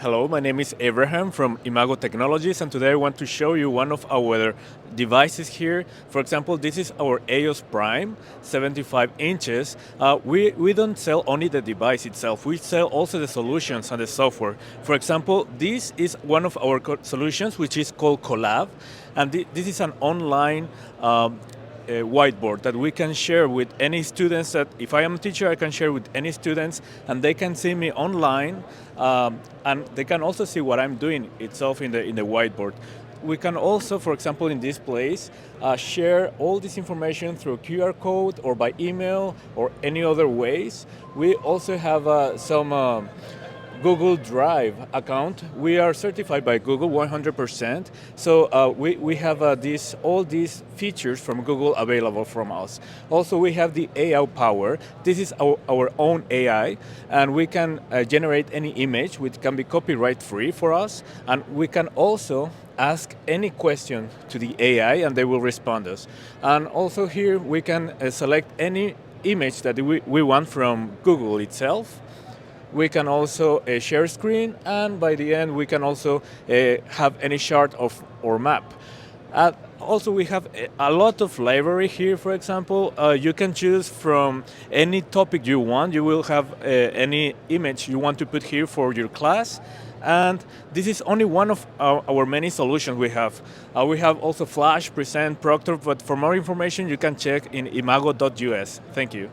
Hello, my name is Abraham from IMAGO Technologies, and today I want to show you one of our devices here. For example, this is our AIOS Prime, 75 inches. We don't sell only the device itself, we sell also the solutions and the software. For example, this is one of our solutions, which is called Collab, and this is an online whiteboard that we can share with any students. That if I am a teacher, I can share with any students, and they can see me online, and they can also see what I'm doing itself in the whiteboard. We can also, for example, in this place, share all this information through QR code or by email or any other ways. We also have some Google Drive account. We are certified by Google 100%, so we have all these features from Google available from us. Also, we have the AI power. This is our own AI, and we can generate any image which can be copyright free for us, and we can also ask any question to the AI and they will respond us. And also here we can select any image that we want from Google itself. We can also share screen, and by the end we can also have any chart of or map. Also, we have a lot of library here. For example, you can choose from any topic you want. You will have any image you want to put here for your class. And this is only one of our many solutions we have. We have also Flash, Present, Proctor, but for more information you can check in imago.us. Thank you.